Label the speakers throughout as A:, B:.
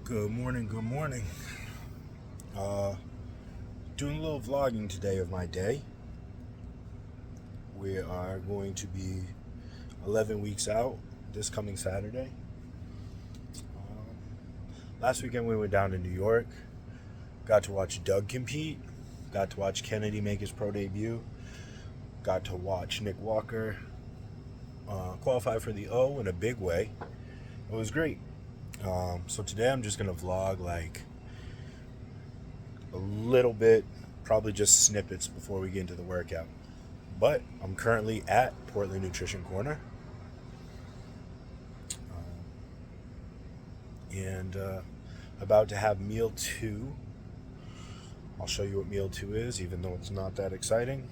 A: Good morning, good morning. Doing a little vlogging today of my day. We are going to be 11 weeks out this coming Saturday. Last weekend we went down to New York. Got to watch Doug compete. Got to watch Kennedy make his pro debut. Got to watch Nick Walker qualify for the O in a big way. It was great. So today I'm just going to vlog like a little bit, probably just snippets before we get into the workout. But I'm currently at Portland Nutrition Corner. And about to have meal 2. I'll show you what meal 2 is, even though it's not that exciting.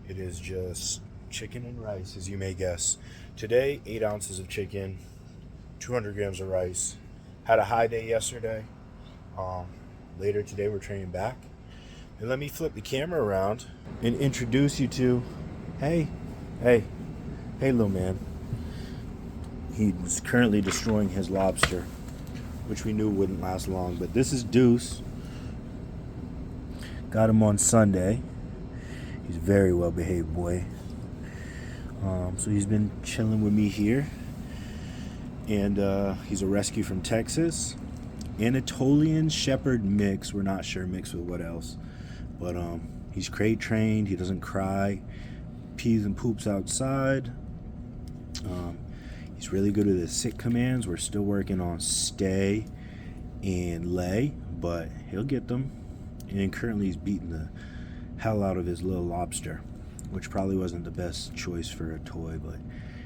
A: It is just chicken and rice, as you may guess. Today, 8 ounces of chicken, 200 grams of rice. Had a high day yesterday. Later today we're training back. And let me flip the camera around and introduce you to, hey little man. He's currently destroying his lobster, which we knew wouldn't last long. But this is Deuce. Got him on Sunday. He's a very well behaved boy. So he's been chilling with me here. And he's a rescue from Texas. Anatolian Shepherd mix. We're not sure mixed with what else. But he's crate trained. He doesn't cry. Pees and poops outside. He's really good with his sit commands. We're still working on stay and lay, but he'll get them. And currently he's beating the hell out of his little lobster, which probably wasn't the best choice for a toy, but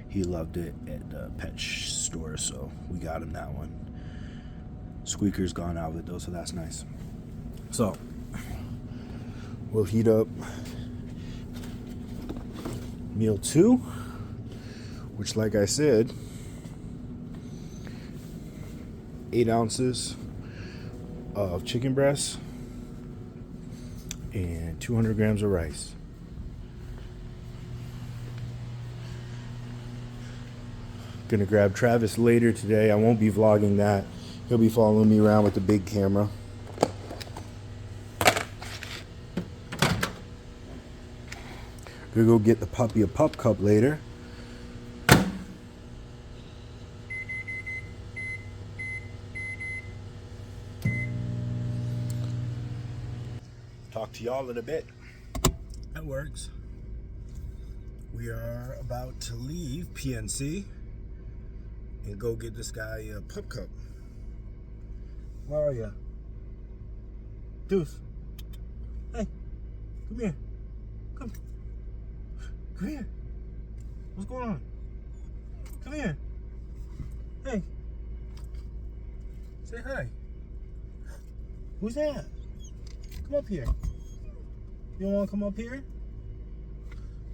A: he loved it at the pet store, so we got him that one. Squeaker's gone out of it though, so that's nice. So we'll heat up meal 2, which, like I said, 8 ounces of chicken breast and 200 grams of rice. Gonna grab Travis later today. I won't be vlogging that. He'll be following me around with the big camera. Gonna go get the puppy a pup cup later. Talk to y'all in a bit. That works. We are about to leave PNC and go get this guy a pup cup. Where are you? Deuce. Hey, come here. Come here. What's going on? Come here. Hey. Say hi. Who's that? Come up here. You don't want to come up here?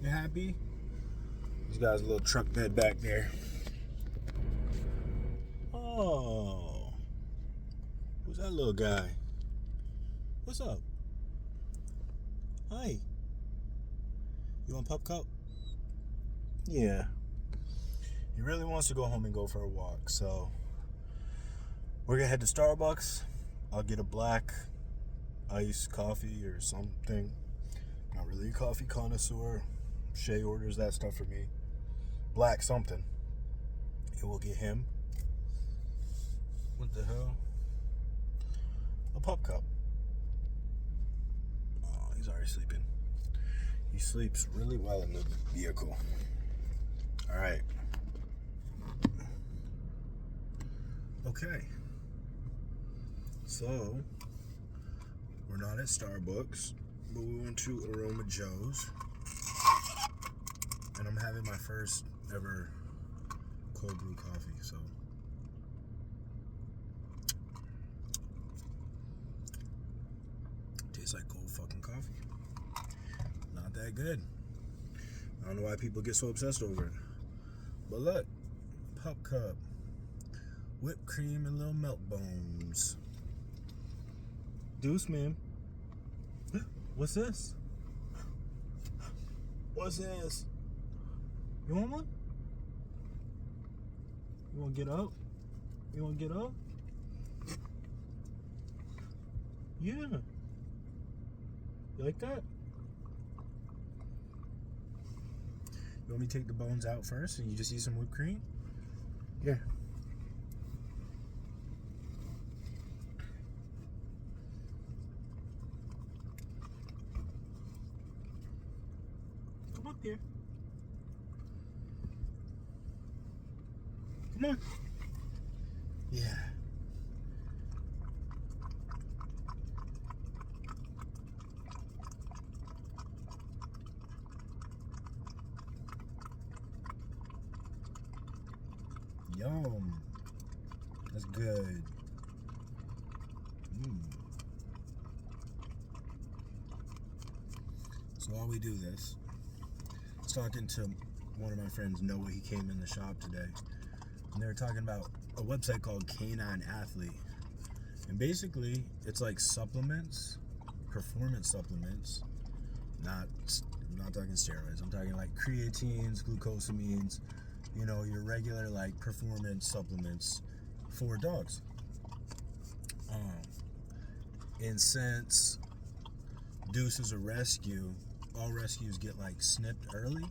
A: You happy? He's got his little truck bed back there. Oh. Who's that little guy? What's up? Hi. You want pup cup? Yeah. He really wants to go home and go for a walk, so we're gonna head to Starbucks. I'll get a black iced coffee or something. Not really a coffee connoisseur. Shay orders that stuff for me. Black something. And we'll get him. What the hell? A pup cup. Oh, he's already sleeping. He sleeps really well in the vehicle. Alright. Okay. So, we're not at Starbucks, but we went to Aroma Joe's. And I'm having my first ever cold brew coffee, so. Tastes like cold fucking coffee. Not that good. I don't know why people get so obsessed over it. But look, pup cup, whipped cream and little milk bones. Deuce, man. What's this? What's this? You want one? You want to get up? You want to get up? Yeah. You like that? You want me to take the bones out first and you just eat some whipped cream? Yeah. Come up here. Come on. Yeah. Yum. That's good. So while we do this, I was talking to one of my friends, Noah. He came in the shop today, and they were talking about a website called Canine Athlete. And basically, it's like supplements, performance supplements. I'm not talking steroids. I'm talking like creatines, glucosamines, you know, your regular like performance supplements for dogs. And since Deuce is a rescue, all rescues get like snipped early.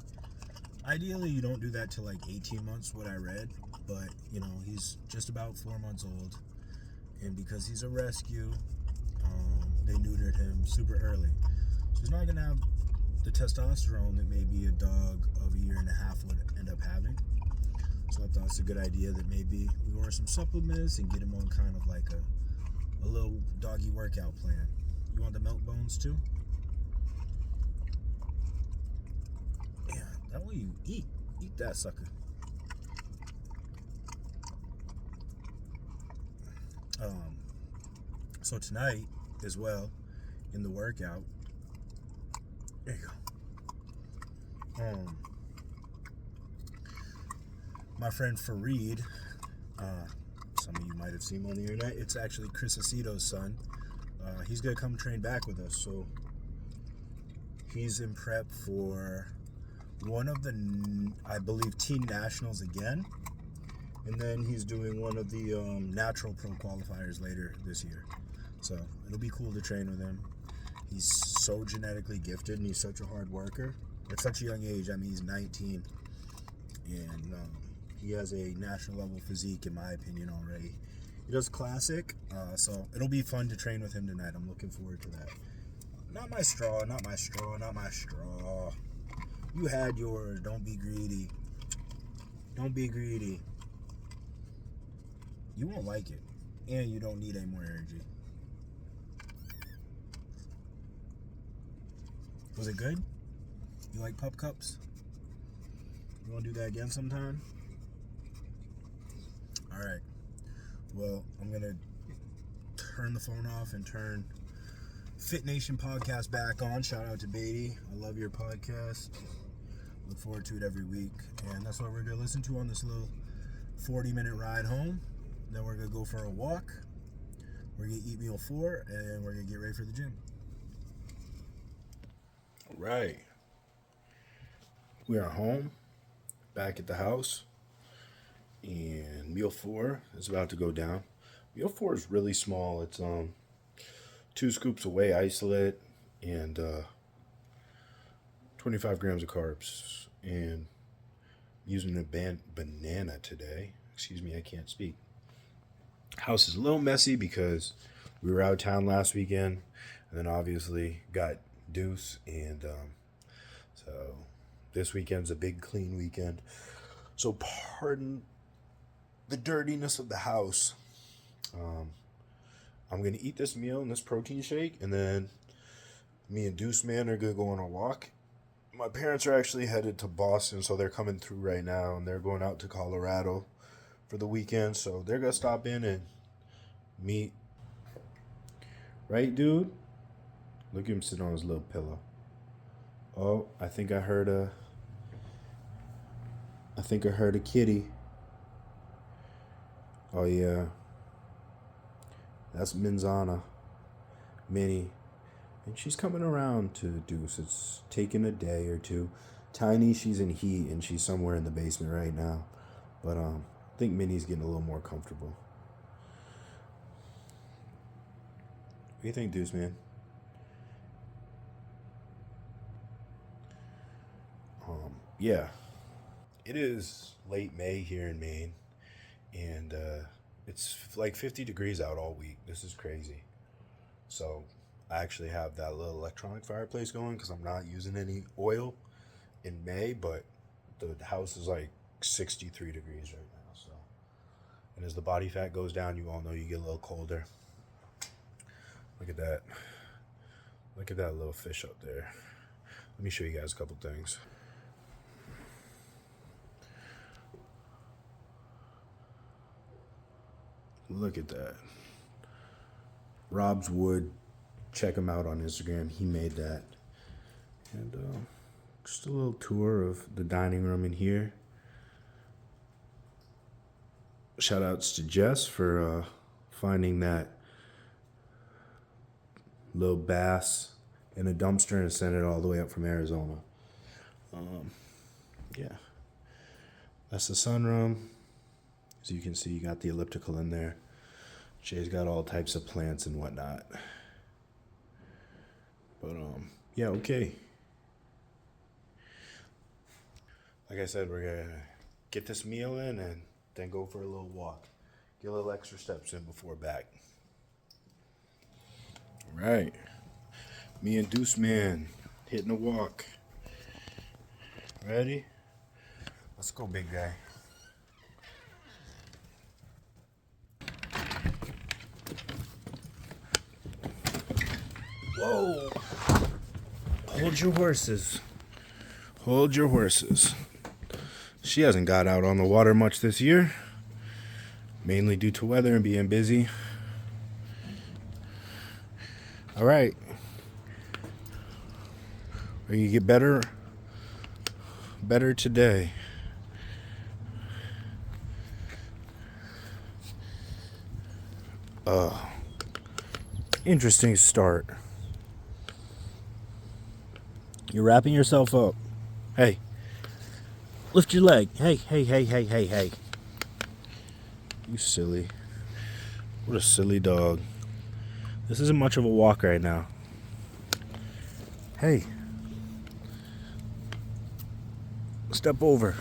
A: Ideally, you don't do that till like 18 months, what I read. But, you know, he's just about 4 months old. And because he's a rescue, they neutered him super early. So he's not going to have the testosterone that maybe a dog of a year and a half would end up having. So I thought it's a good idea that maybe we order some supplements and get him on kind of like a little doggy workout plan. You want the milk bones too? Yeah, that way you eat that sucker. So tonight as well, in the workout, there you go. My friend Farid, some of you might have seen him on the internet. It's actually Chris Aceto's son. He's gonna come train back with us. So he's in prep for one of the, I believe, teen nationals again. And then he's doing one of the natural pro qualifiers later this year. So it'll be cool to train with him. He's so genetically gifted and he's such a hard worker. At such a young age, I mean, he's 19. And he has a national level physique, in my opinion, already. He does classic, so it'll be fun to train with him tonight. I'm looking forward to that. Not my straw, not my straw, not my straw. You had yours. Don't be greedy. Don't be greedy. You won't like it, and you don't need any more energy. Was it good? You like pup cups? You want to do that again sometime? All right. Well, I'm going to turn the phone off and turn Fit Nation podcast back on. Shout out to Beatty. I love your podcast. Look forward to it every week. And that's what we're going to listen to on this little 40-minute ride home. Then we're going to go for a walk. We're going to eat meal 4, and we're going to get ready for the gym. All right. We are home, back at the house, and meal 4 is about to go down. Meal 4 is really small. It's 2 scoops of whey isolate and 25 grams of carbs. And I'm using a banana today. Excuse me, I can't speak. House is a little messy because we were out of town last weekend, and then obviously got Deuce, and so this weekend's a big clean weekend. So pardon the dirtiness of the house. I'm gonna eat this meal and this protein shake, and then me and Deuce Man are gonna go on a walk. My parents are actually headed to Boston, so they're coming through right now, and they're going out to Colorado for the weekend, so they're gonna stop in and meet. Right, dude? Look at him sitting on his little pillow. Oh, I think I heard a kitty. Oh yeah. That's Minzana. Minnie. And she's coming around to Deuce. It's taking a day or two. Tiny, she's in heat and she's somewhere in the basement right now. But I think Minnie's getting a little more comfortable. What do you think, Deuce, man? Yeah. It is late May here in Maine, and it's like 50 degrees out all week. This is crazy. So I actually have that little electronic fireplace going because I'm not using any oil in May, but the house is like 63 degrees right now. So, and as the body fat goes down, you all know you get a little colder. Look at that. Look at that little fish up there. Let me show you guys a couple things. Look at that. Rob's Wood. Check him out on Instagram. He made that. And just a little tour of the dining room in here. Shout outs to Jess for finding that little bass in a dumpster and sent it all the way up from Arizona. Yeah. That's the sunroom. As you can see, you got the elliptical in there. Jay's got all types of plants and whatnot. But, yeah, okay. Like I said, we're going to get this meal in and then go for a little walk. Get a little extra steps in before back. All right. Me and Deuce Man hitting a walk. Ready? Let's go, big guy. Whoa. Hold your horses. Hold your horses. She hasn't got out on the water much this year, mainly due to weather and being busy. All right. We're going to get better today. Interesting start. You're wrapping yourself up. Hey. Lift your leg. Hey. You silly. What a silly dog. This isn't much of a walk right now. Hey. Step over.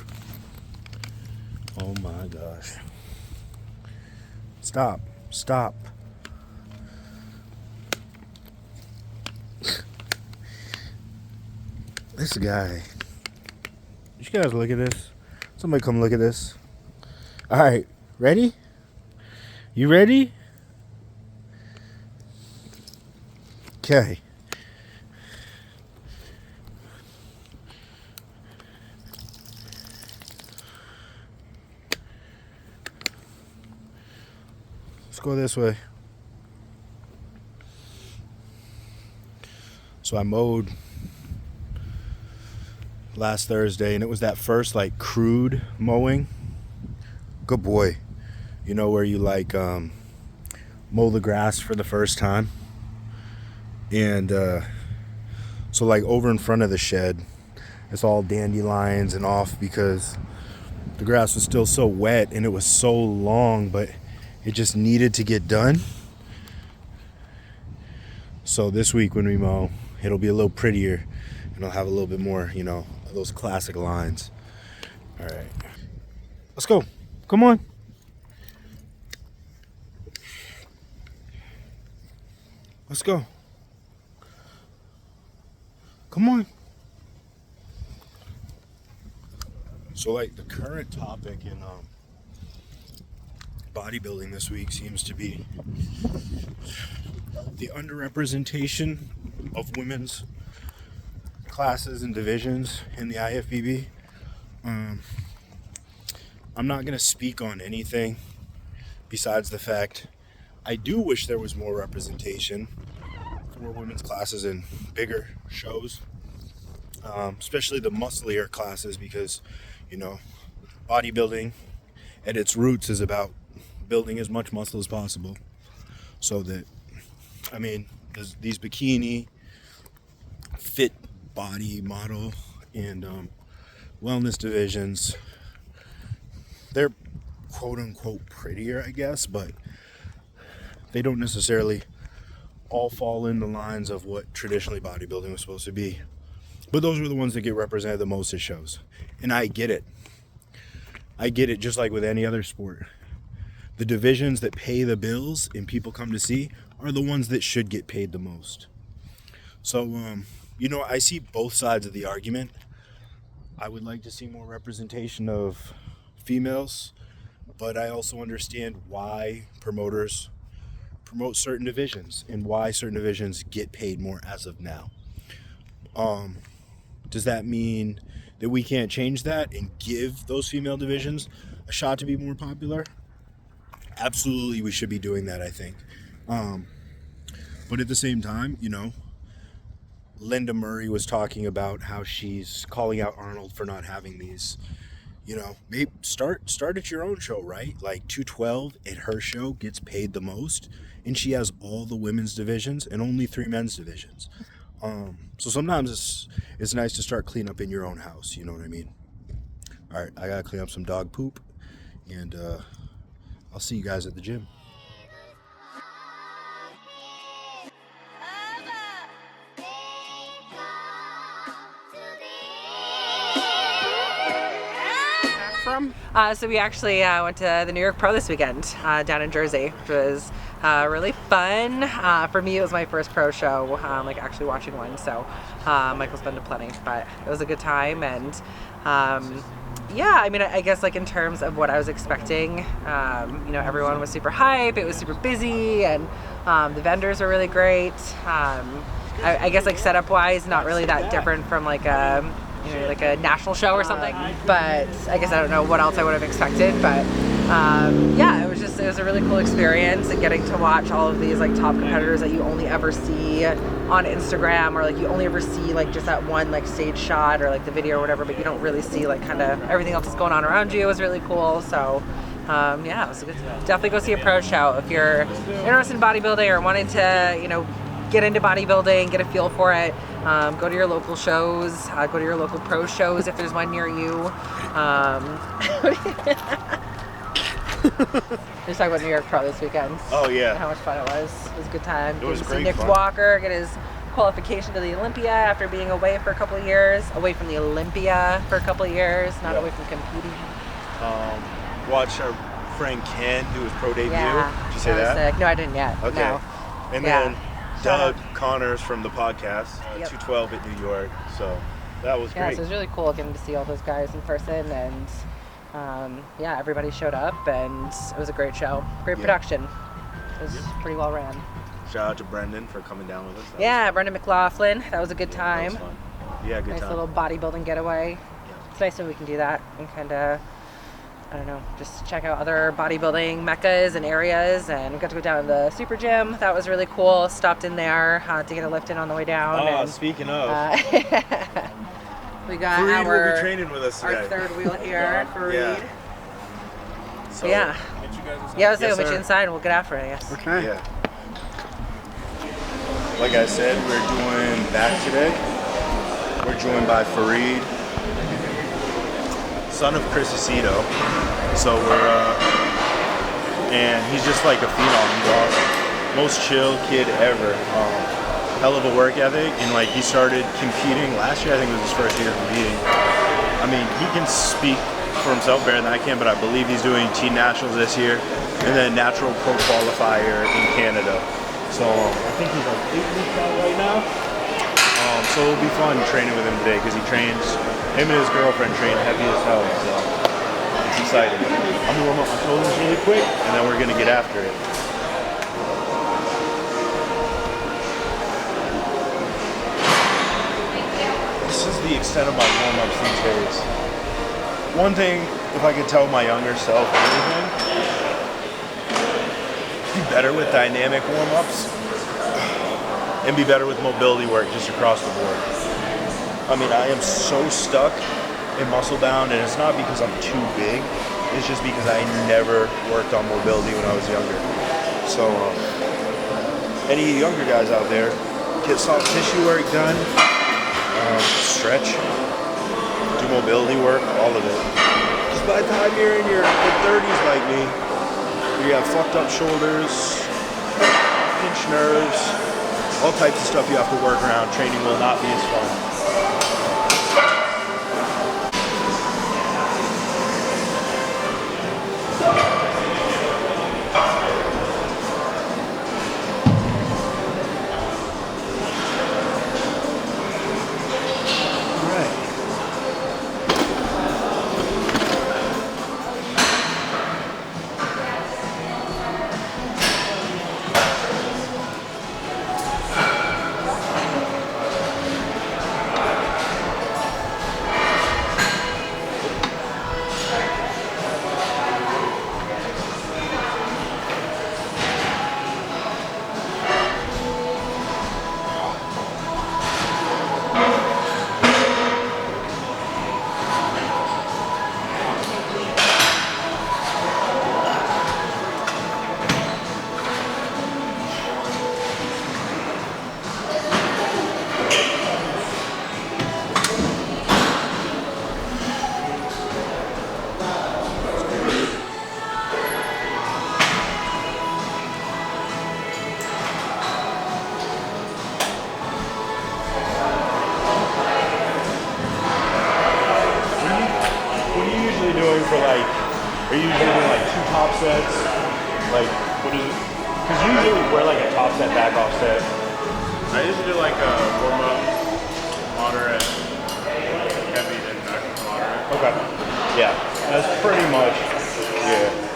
A: Oh my gosh. Stop. This guy. You guys look at this. Somebody come look at this. All right. Ready? You ready? Okay. Let's go this way. So I mowed last Thursday, and it was that first like crude mowing. Good boy. You know where you like mow the grass for the first time. And so like over in front of the shed, it's all dandelions and off because the grass was still so wet and it was so long, but it just needed to get done. So this week when we mow, it'll be a little prettier and it'll have a little bit more, you know, those classic lines. All right, let's go. Come on. Let's go. Come on. So like the current topic in bodybuilding this week seems to be the underrepresentation of women's classes and divisions in the IFBB. I'm not going to speak on anything besides the fact I do wish there was more representation for women's classes in bigger shows, especially the musclier classes, because, you know, bodybuilding at its roots is about building as much muscle as possible. So that, I mean, these bikini, fit body model, and wellness divisions, they're quote unquote prettier, I guess, but they don't necessarily all fall in the lines of what traditionally bodybuilding was supposed to be. But those are the ones that get represented the most at shows. And I get it. I get it, just like with any other sport. The divisions that pay the bills and people come to see are the ones that should get paid the most. So, I see both sides of the argument. I would like to see more representation of females, but I also understand why promoters promote certain divisions and why certain divisions get paid more as of now. Does that mean that we can't change that and give those female divisions a shot to be more popular? Absolutely, we should be doing that, I think. But at the same time, Linda Murray was talking about how she's calling out Arnold for not having these. Maybe start at your own show, right? Like 212 at her show gets paid the most, and she has all the women's divisions and only 3 men's divisions. So sometimes it's nice to start clean up in your own house, you know what I mean? All right, I gotta clean up some dog poop, and I'll see you guys at the gym.
B: So we actually went to the New York Pro this weekend down in Jersey, which was really fun. For me, it was my first pro show, actually watching one. So Michael's been to plenty, but it was a good time. And I guess in terms of what I was expecting, everyone was super hype. It was super busy, and the vendors were really great. I guess setup wise, not really that different from like a national show or something, but I guess I don't know what else I would have expected, but it was a really cool experience, and getting to watch all of these top competitors that you only ever see on Instagram, or you only ever see just that one stage shot or the video or whatever, but you don't really see kind of everything else that's going on around you. It was really cool. So it was good. Definitely go see a pro show if you're interested in bodybuilding or wanting to get into bodybuilding, get a feel for it. Go to your local shows, go to your local pro shows if there's one near you. Just talking about New York Pro this weekend.
A: Oh yeah.
B: And how much fun it was. It was a good time.
A: It was great
B: Nick
A: fun.
B: Walker get his qualification to the Olympia after being away for a couple of years. Away from the Olympia for a couple of years, not away from competing.
A: Watch our friend Ken do his pro debut.
B: Yeah,
A: Did you say that?
B: Sick. No, I didn't yet.
A: Okay.
B: No.
A: And
B: Yeah.
A: then Doug Connors from the podcast, 212 at New York. So that was
B: Yeah,
A: great.
B: so it was really cool getting to see all those guys in person, and everybody showed up, and it was a great show. Great production. It was pretty well ran.
A: Shout out to Brendan for coming down with us.
B: Brendan McLaughlin. That was a good time.
A: That was fun. Yeah, good
B: nice
A: time.
B: little bodybuilding getaway.
A: Yeah.
B: It's nice when we can do that and kind of, I don't know, just check out other bodybuilding meccas and areas. And we got to go down to the super gym. That was really cool. Stopped in there to get a lift in on the way down.
A: Oh, speaking of.
B: We got
A: Farid will be training with us today.
B: our third wheel here, Farid.
A: Yeah. So,
B: Yeah, let's
A: Yes,
B: go meet
A: sir.
B: you inside and we'll get after it, I guess.
C: Okay.
A: Yeah. Like I said, we're doing back today. We're joined by Farid, son of Chris Aceto. So and he's just like a phenom. He's awesome. Most chill kid ever. Hell of a work ethic, and he started competing last year. I think it was his first year competing. I mean, he can speak for himself better than I can, but I believe he's doing teen nationals this year, and then natural pro qualifier in Canada. So I think he's 8 weeks out right now. So it'll be fun training with him today, because him and his girlfriend train heavy as hell. So it's exciting. I'm gonna warm up my shoulders really quick, and then we're gonna get after it. This is the extent of my warm-ups these days. One thing, if I could tell my younger self anything, be better with dynamic warm-ups and be better with mobility work just across the board. I mean, I am so stuck in muscle bound, and it's not because I'm too big, it's just because I never worked on mobility when I was younger. So any younger guys out there, get soft tissue work done, stretch, do mobility work, all of it. Because by the time you're in your mid-30s like me, you have fucked up shoulders, pinched nerves, all types of stuff you have to work around. Training will not be as fun. For like, are you usually doing like 2 top sets? Like, what is it? Because you usually wear like a top set, back off set.
C: I usually do like a warm up, moderate, heavy, then back to moderate.
A: Okay. Yeah, that's pretty much, yeah.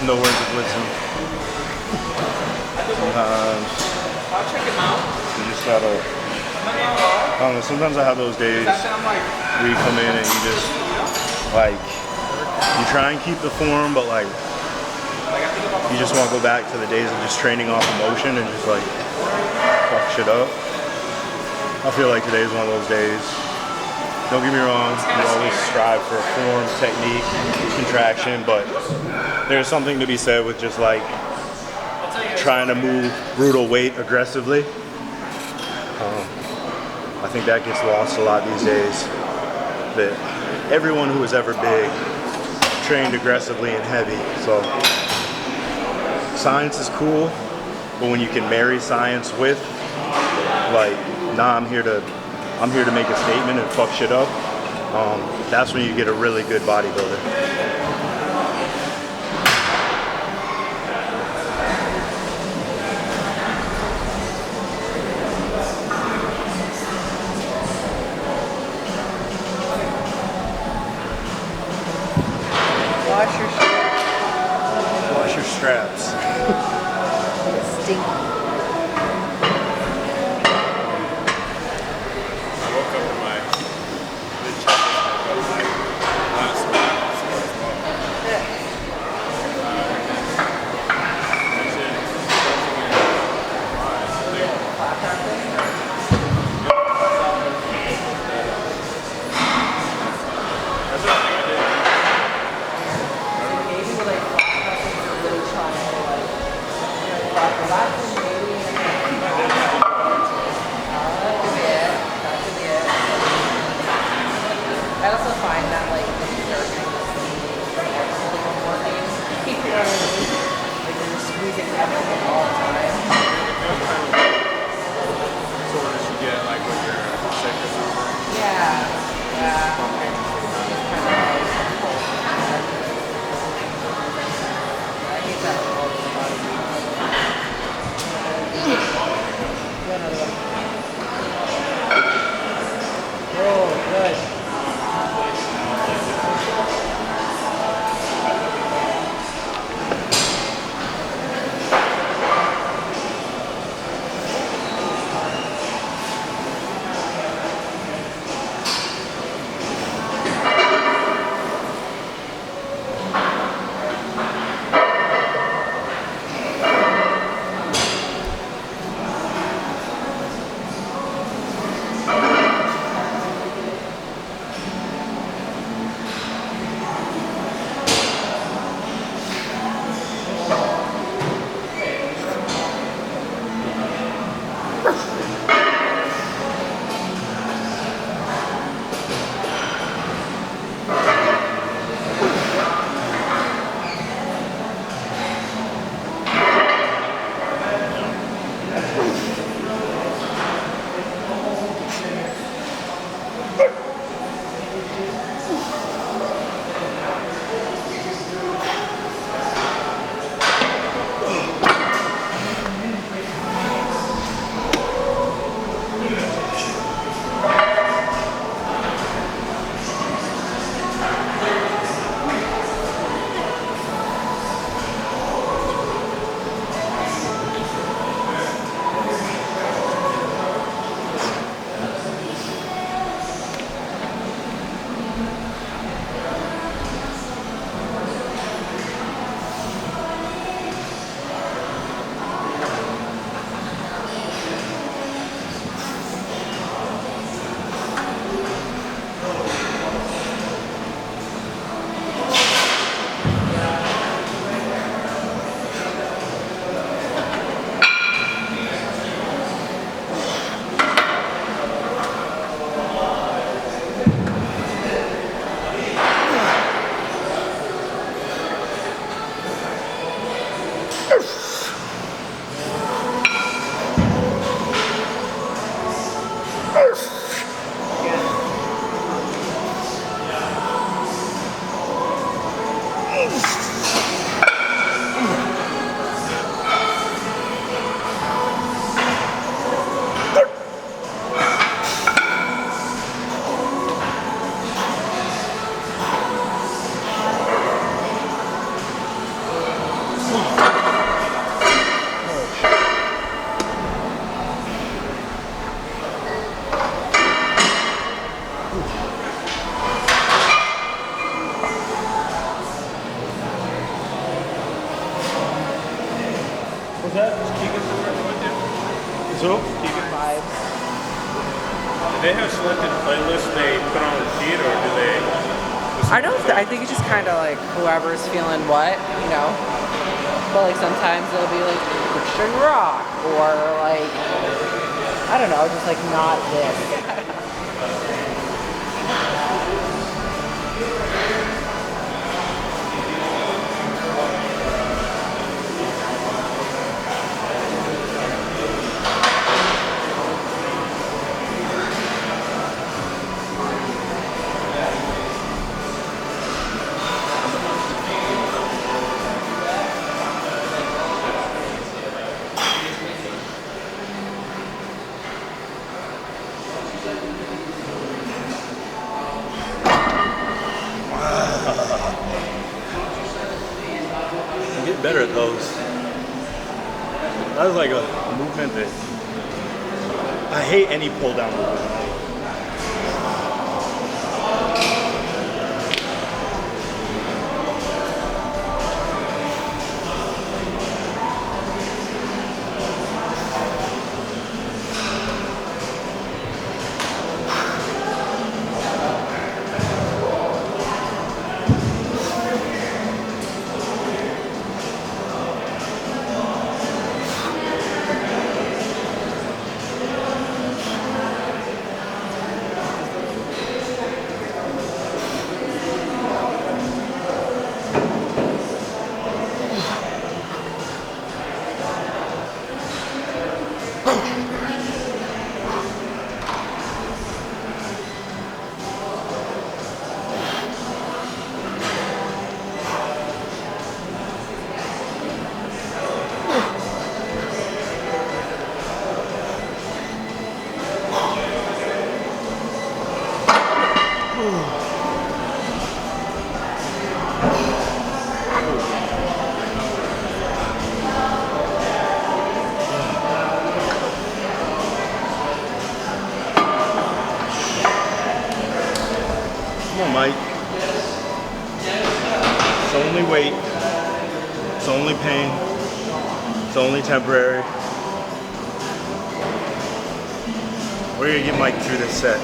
A: No words of wisdom. Sometimes you just gotta, I don't know, sometimes I have those days where you come in and you just, like, you try and keep the form, but like, you just want to go back to the days of just training off emotion and just like, fuck shit up. I feel like today is one of those days. Don't get me wrong, you always strive for form, technique, contraction, but there's something to be said with just like trying to move brutal weight aggressively. I think that gets lost a lot these days. That everyone who is ever big trained aggressively and heavy. So science is cool, but when you can marry science with like, nah, I'm here to make a statement and fuck shit up, that's when you get a really good bodybuilder. Wash your straps.
B: Stinky.
C: I woke up and my chest was like last night. So,
B: vibes.
C: do they have selected playlists they put on the sheet, or do they?
B: I think it's just kind of like whoever's feeling what, you know. But like sometimes it'll be like Christian rock or like I don't know, just like not this.
C: Get better at those. That was like a movement that I hate any pull down movement. Come on, Mike. It's only weight. It's only pain. It's only temporary. We're gonna get Mike through this set.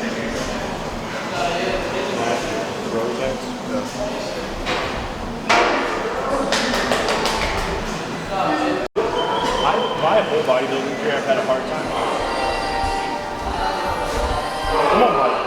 C: My whole bodybuilding career, I've had a hard time. Come on, Mike.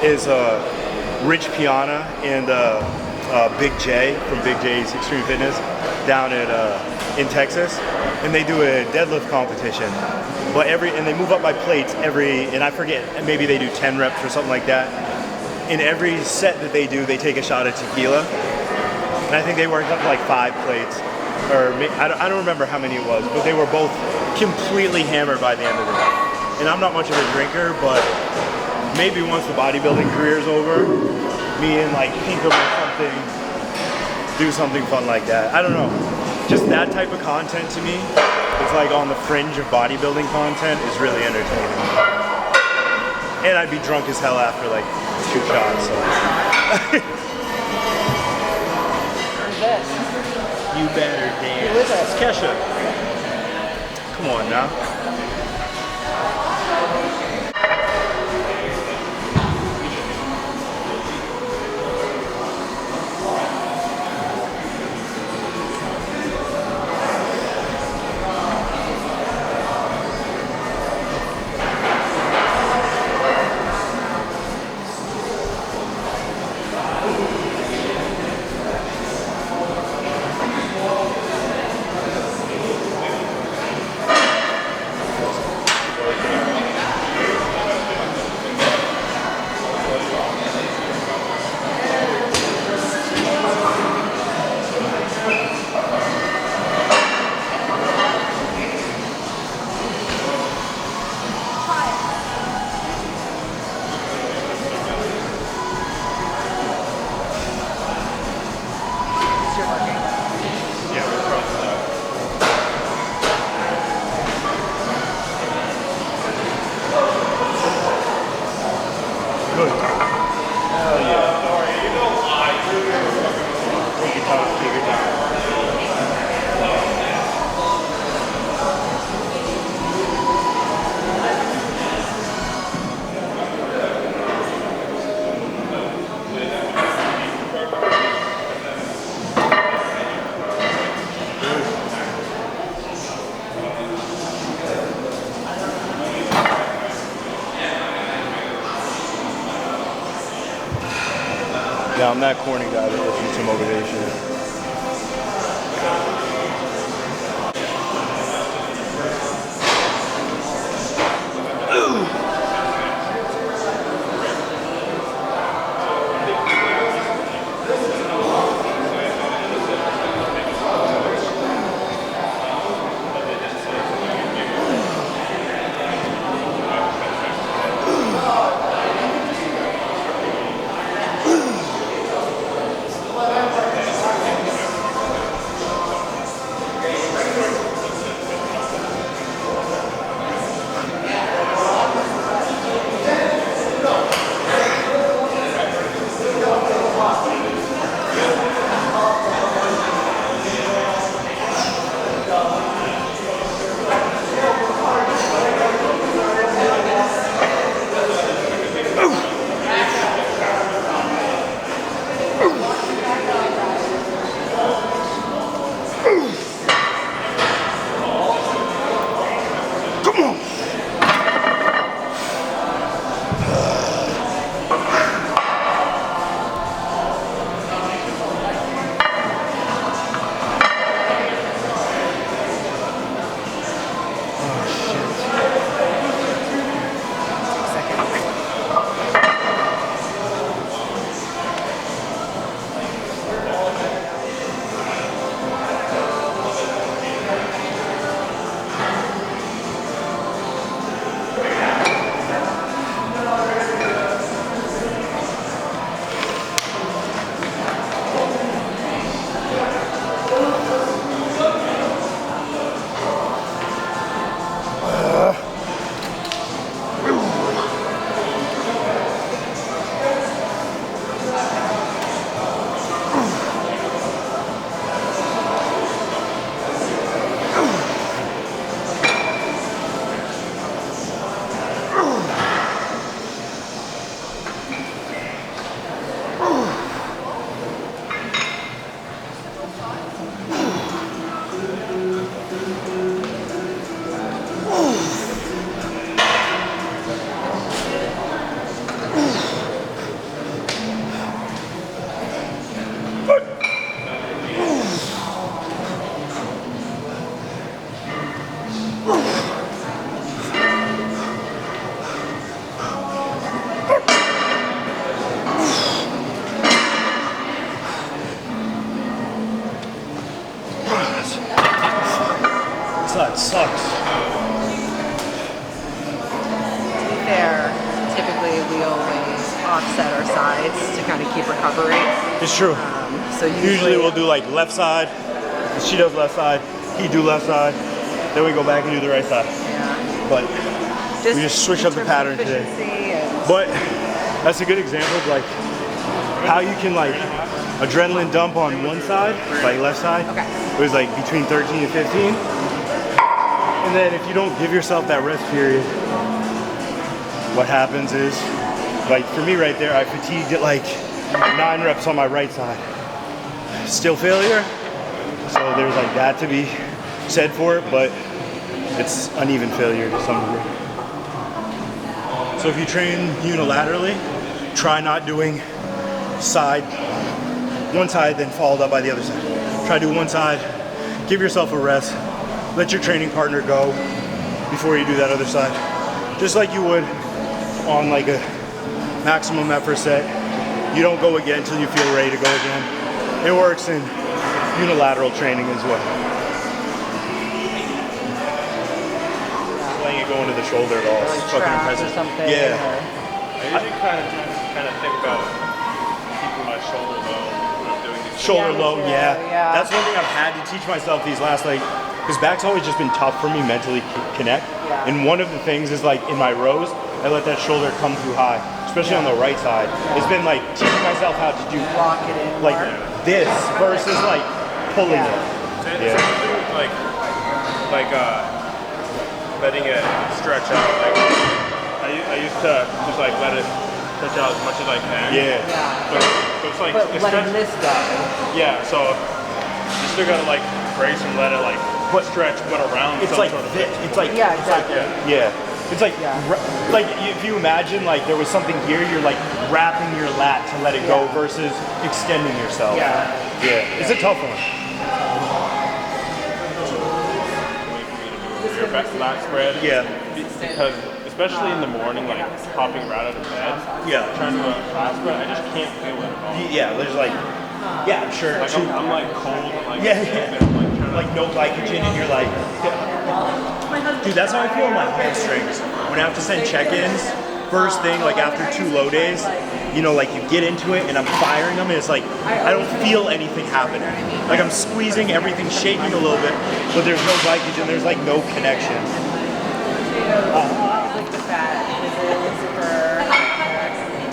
C: Is Rich Piana and Big J from Big J's Extreme Fitness down in Texas, and they do a deadlift competition. But and they move up by plates and I forget, maybe they do 10 reps or something like that. In every set that they do, they take a shot of tequila. And I think they worked up to like 5 plates. Or I don't remember how many it was, but they were both completely hammered by the end of the day. And I'm not much of a drinker, but maybe once the bodybuilding career is over, me and like Pinkham or something, do something fun like that. I don't know. Just that type of content to me, it's like on the fringe of bodybuilding content, is really entertaining. And I'd be drunk as hell after like 2 shots. So.
B: Who's this?
C: You better dance.
B: Who is it?
C: It's Kesha. Come on now. Yeah, I'm that corny guy that listens to motivation.
A: side sucks.
B: To be fair, typically we always offset our sides to kind of keep recovery.
A: It's true.
B: So
C: Usually we'll do like left side. She does left side. He do left side. Then we go back and do the right side.
B: Yeah.
C: But we just switch up the pattern today. But that's a good example of like how you can like adrenaline dump on one side, like left side.
B: Okay.
C: It was like between 13 and 15. And then if you don't give yourself that rest period, what happens is, like for me right there, I fatigued at like 9 reps on my right side. Still failure. So there's like that to be said for it, but it's uneven failure to some degree. So if you train unilaterally, try not doing one side then followed up by the other side. Try to do one side, give yourself a rest, let your training partner go before you do that other side. Just like you would on like a maximum effort set. You don't go again until you feel ready to go again. It works in unilateral training as well. Letting it go into the shoulder at all.
B: Or
C: It's fucking
B: traps
C: impressive.
B: or something.
C: Yeah.
D: I usually kind of think about keeping my shoulder low when I'm doing these.
C: Shoulder
B: Yeah, me
C: low,
B: too,
C: yeah.
B: yeah.
C: That's one thing I've had to teach myself these last because back's always just been tough for me mentally connect.
B: Yeah.
C: And one of the things is like in my rows, I let that shoulder come too high, especially on the right side. It's been like teaching myself how to do
B: Lock it in.
C: like
B: more.
C: this versus like pulling
B: Yeah.
C: it.
D: Yeah. Like letting it stretch out. Like I used to just like let it stretch out as much as I can.
C: Yeah.
B: Yeah.
D: So it's like
B: But
D: it's
B: letting this go.
D: Yeah. So you still gotta like brace and let it like stretch, but around.
C: It's
D: some
C: like
D: sort of
C: this. It's like
B: Yeah, exactly.
C: yeah. It's like
B: Yeah.
C: like if you imagine like there was something here, you're like wrapping your lat to let it go
B: Yeah.
C: versus extending yourself.
B: Yeah.
C: Yeah. It's a tough one.
D: your back lat spread.
C: Yeah.
D: Because especially in the morning, like hopping right out of bed,
C: Yeah.
D: trying to do a lat spread, I just can't feel it at all.
C: Yeah. There's like yeah, sure.
D: Like I'm like cold, like
C: Yeah.
D: like trying to
C: Like no glycogen and you're like dude, that's how I feel in my hamstrings when I have to send check-ins first thing, like after 2 low days, you know, like you get into it and I'm firing them and it's like I don't feel anything happening. Like I'm squeezing, everything's shaking a little bit, but there's no glycogen, there's like no connection.
B: Like the fat is super.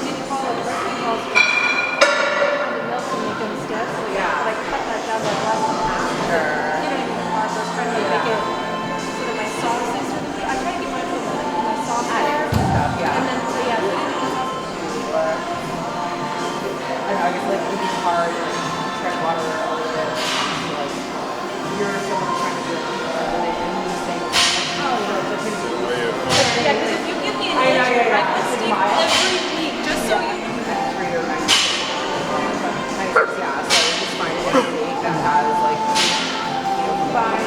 B: I guess like it would be hard to tread water a little bit. Like you're someone trying to do it, and they do the same. Oh, you know, it's like
E: Yeah, because if you give me an inch of breakfast steak every week, just so you know.
B: 3 or 96. Yeah, so just finding a steak that has like, you know, fine.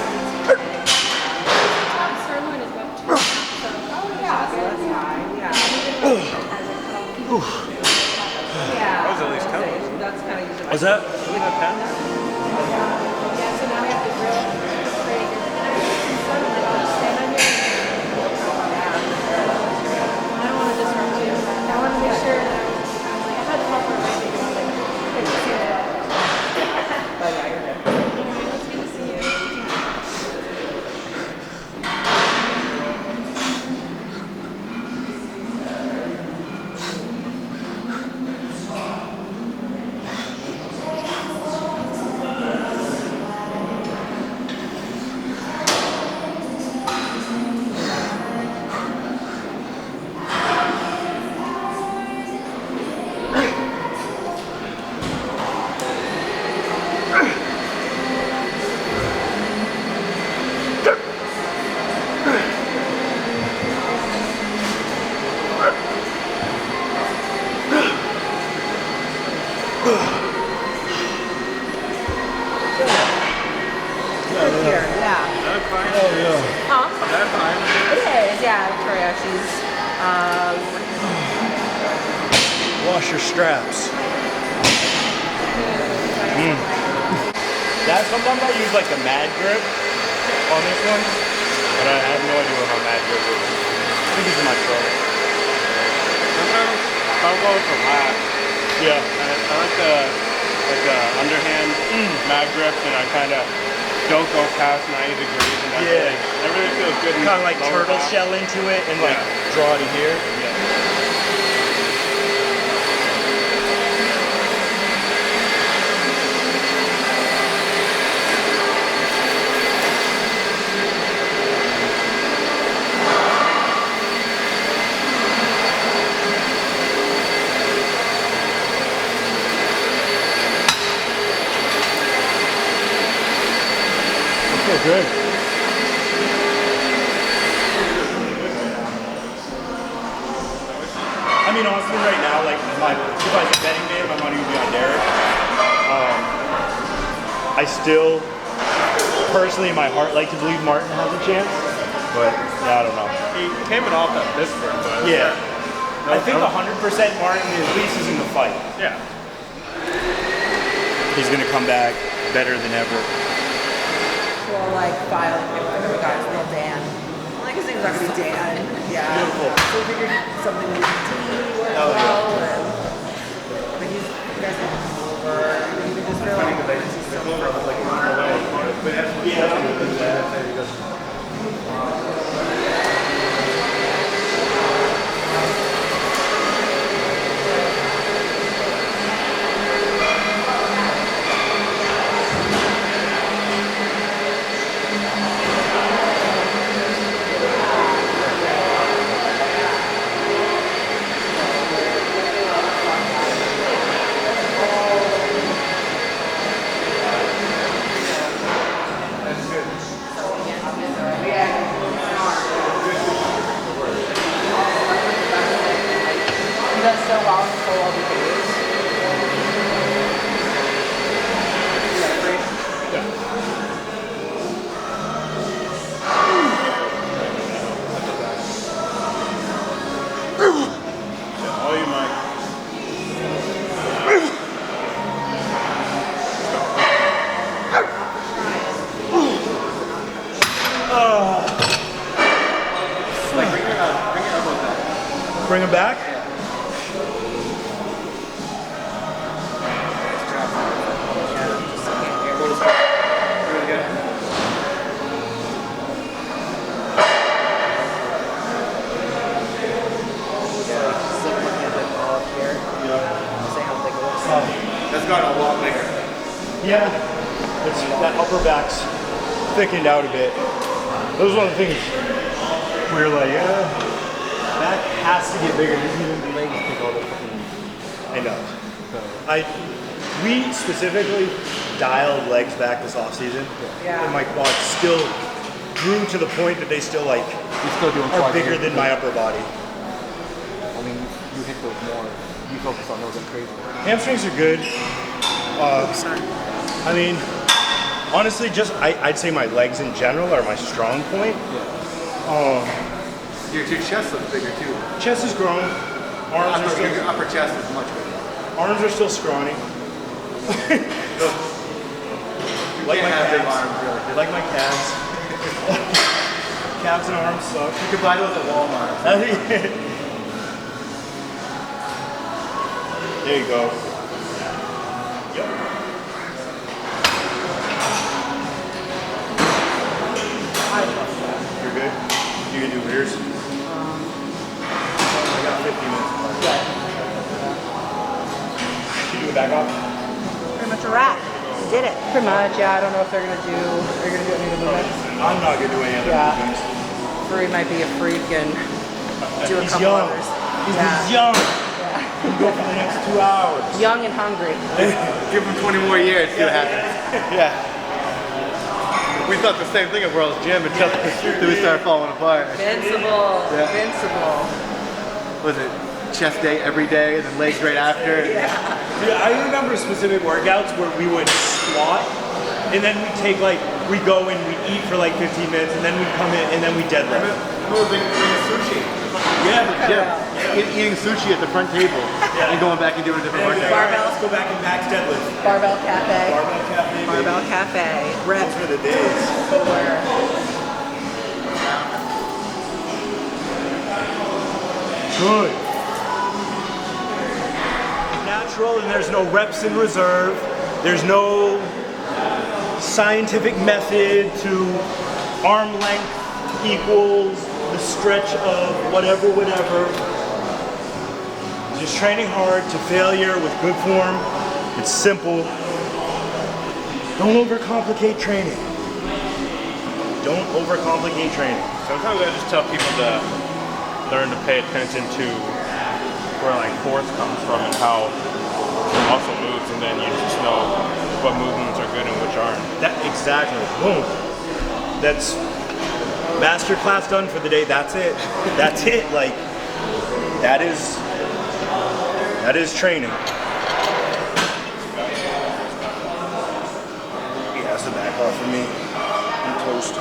E: Sirloin is about 2. So,
B: Yeah, so that's fine. Yeah. Yeah.
D: That was at least 10.
B: That's kind of usually.
C: Was that?
E: yeah, so now we have to grill. Ready to go. I'll just stand on here. I don't want to disrupt you. I want to make sure that I was like, I had to help her right there. I was like, good to see that.
B: But yeah, you're good.
E: Anyway, it's good to see you.
B: Here, yeah.
C: Oh yeah.
B: Huh? It is, yeah. Victoria, she's
C: Wash your straps. Yeah, sometimes I use like a mad grip on this one, but I have no idea what my mag grip is. I think it's in my truck.
D: Sometimes I'll go for lat.
C: Yeah.
D: I like the underhand mag grip, and I kind of don't go past 90 degrees. And that really feels good.
C: Kind of like turtle shell into it and like draw to here.
D: Yeah.
C: Good. I mean, honestly, right now, like, if I was a betting man, my money would be on Derek. I still, personally, in my heart, like to believe Martin has a chance, but yeah, I don't know.
D: He came off at Pittsburgh, but
C: Yeah. I think 100% Martin at least is in the fight.
D: yeah.
C: He's gonna come back better than ever.
B: We'll like file the guy's name Dan. Like his name's not gonna be Dan. Yeah.
C: Beautiful.
B: So we figured something with D works
C: Oh, yeah.
B: well. And like you guys can come over. You can just feel like
C: Bring him back?
D: That's got a lot bigger.
C: Yeah. That upper back's thickened out a bit. That was one of the things we were like, that has to get bigger. These legs take all the fucking. I know. We specifically dialed legs back this off season, and my quads still grew to the point that they still like are bigger than my upper body.
F: I mean, you hit those more. You focus on those and crazy.
C: Hamstrings are good. I mean, honestly, I'd say my legs in general are my strong point.
F: Your chest looks bigger too.
C: Chest is growing. Arms are still.
F: Your upper chest is much bigger.
C: Arms are still scrawny. Like my calves.
F: Arms, really.
C: Like my calves. Calves and arms suck.
F: You can buy those at Walmart.
C: There you go. Yep. You're good? You can do rears? I got 50 minutes. You do a back off?
B: pretty much a wrap. We did it. Pretty much, yeah. I don't know if they're gonna do any of the movements.
C: I'm not gonna do any other movements.
B: Farid might be a freak and do a
C: He's
B: couple
C: young.
B: others.
C: He's young. He can go for the next 2 hours.
B: Young and hungry.
F: Give him 20 more years, see what happens.
C: Yeah.
F: We thought the same thing at World's Gym until we started falling apart.
B: Invincible.
F: Yeah.
B: Invincible.
F: Was it chest day every day and then legs right after?
B: Yeah.
C: Dude, I remember specific workouts where we would squat and then we take we go and we eat for 15 minutes and then we come in and then we deadlift.
F: Remember bringing sushi? Yeah, at the gym. Eating sushi at the front table and going back and doing a different workout.
B: Barbell,
A: Go back and max deadlift.
B: Barbell Cafe.
A: Barbell Cafe.
B: Barbell Cafe. Rep
A: Those were the days.
B: 4.
A: Good. Natural, and there's no reps in reserve. There's no scientific method to arm length equals the stretch of whatever. Just training hard to failure with good form. It's simple. Don't overcomplicate training. Don't overcomplicate training.
D: Sometimes I just tell people to learn to pay attention to where like force comes from and how it also moves, and then you just know what movements are good and which aren't.
A: That exactly. Boom. That's master class done for the day. That's it. That's it. Like that is training. He has to back off of me. I'm toast.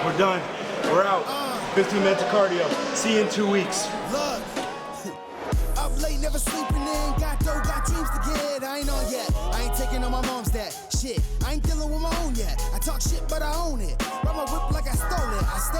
A: We're done. We're out. 15 minutes of cardio. See you in 2 weeks.
G: Look, up late, never sleeping in. Got dough, got dreams to get. I ain't on yet. I ain't taking on my mom's that shit. I ain't dealing with my own yet. I talk shit, but I own it. Ride my whip like I stole it. I stay.